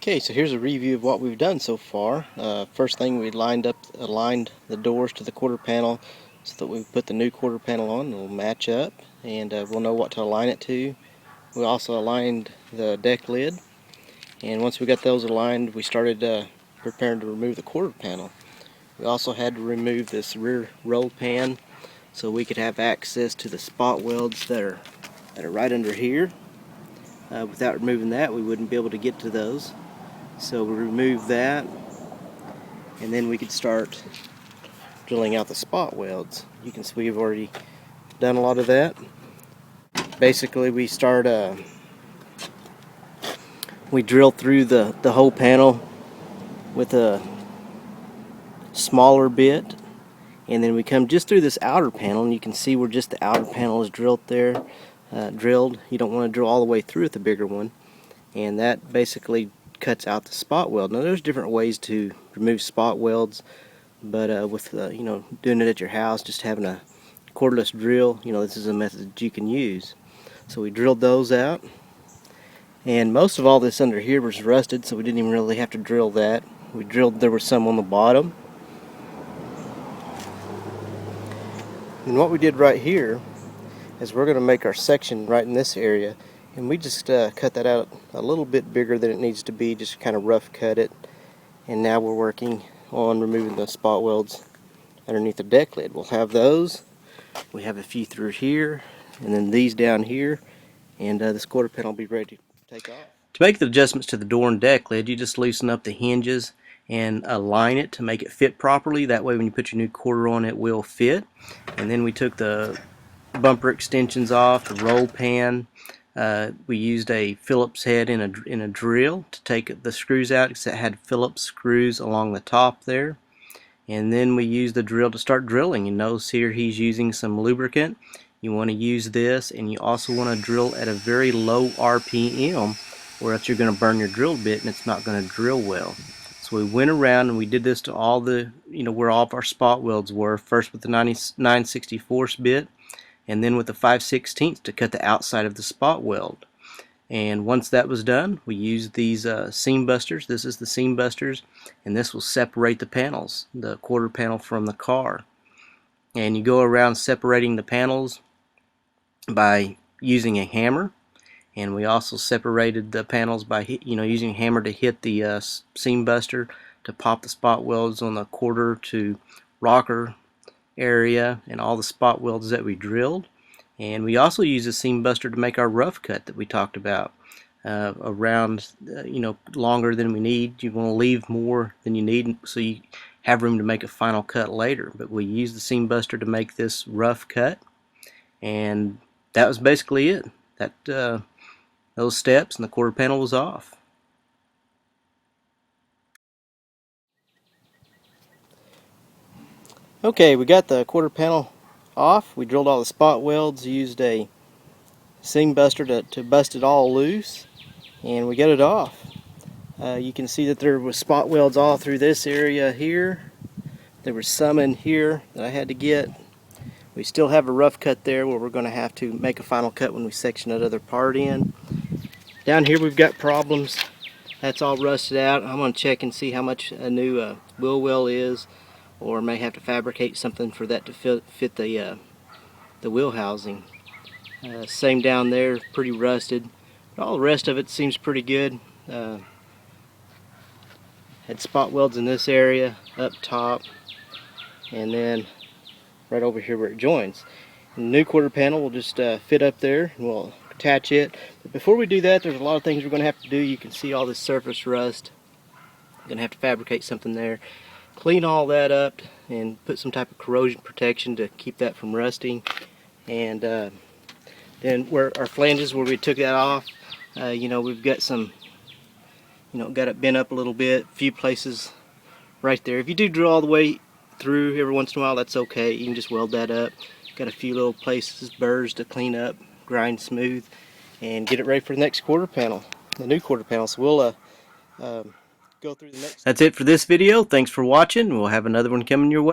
Okay, so here's a review of what we've done so far. First thing, we aligned the doors to the quarter panel so that we put the new quarter panel on. It'll match up, and we'll know what to align it to. We also aligned the deck lid, and once we got those aligned, we started preparing to remove the quarter panel. We also had to remove this rear roll pan so we could have access to the spot welds that are right under here. Without removing that, we wouldn't be able to get to those. So we removed that, and then we could start drilling out the spot welds. You can see we've already done a lot of that. Basically, we drilled through the whole panel with a smaller bit, and then we come just through this outer panel, and you can see where just the outer panel is drilled there. You don't want to drill all the way through with the bigger one, and that basically cuts out the spot weld. Now there's different ways to remove spot welds, but with doing it at your house, just having a cordless drill, this is a method that you can use. So we drilled those out, and most of all this under here was rusted, so we didn't even really have to drill that. There was some on the bottom. And what we did right here is we're going to make our section right in this area, and we just cut that out a little bit bigger than it needs to be, just kind of rough cut it. And now we're working on removing the spot welds underneath the deck lid. We'll have those. We have a few through here, and then these down here, and this quarter panel will be ready to take off. To make the adjustments to the door and deck lid, you just loosen up the hinges and align it to make it fit properly. That way when you put your new quarter on, it will fit. And then we took the bumper extensions off, the roll pan. We used a Phillips head in a drill to take the screws out, because it had Phillips screws along the top there. And then we used the drill to start drilling. You notice here he's using some lubricant. You want to use this, and you also want to drill at a very low RPM, or else you're going to burn your drill bit and it's not going to drill well. So we went around and we did this to all the, where all of our spot welds were. First with the 9/64 bit, and then with the 5/16 to cut the outside of the spot weld. And once that was done, we used these seam busters. This is the seam busters, and this will separate the panels, the quarter panel from the car. And you go around separating the panels by using a hammer, and we also separated the panels by using a hammer to hit the seam buster to pop the spot welds on the quarter to rocker area and all the spot welds that we drilled. And we also use a seam buster to make our rough cut that we talked about, around longer than we need. You want to leave more than you need so you have room to make a final cut later. But we use the seam buster to make this rough cut, and that was basically it. Those steps, and the quarter panel was off. Okay, we got the quarter panel off. We drilled all the spot welds, used a seam buster to bust it all loose, and we got it off. You can see that there was spot welds all through this area here. There was some in here that I had to get. We still have a rough cut there where we're going to have to make a final cut when we section that other part in. Down here we've got problems. That's all rusted out. I'm going to check and see how much a new wheel well is, or may have to fabricate something for that to fit the wheel housing. Same down there, pretty rusted. But all the rest of it seems pretty good. Had spot welds in this area, up top, and then right over here where it joins. And the new quarter panel will just fit up there, and we'll attach it. But before we do that, there's a lot of things we're going to have to do. You can see all this surface rust. Going to have to fabricate something there. Clean all that up and put some type of corrosion protection to keep that from rusting. And then where our flanges, where we took that off, we've got some, got it bent up a little bit, a few places right there. If you do drill all the way through every once in a while, that's okay. You can just weld that up. Got a few little places, burrs to clean up, grind smooth, and get it ready for the next quarter panel, the new quarter panel. So we'll go through the next. That's it for this video. Thanks for watching. We'll have another one coming your way.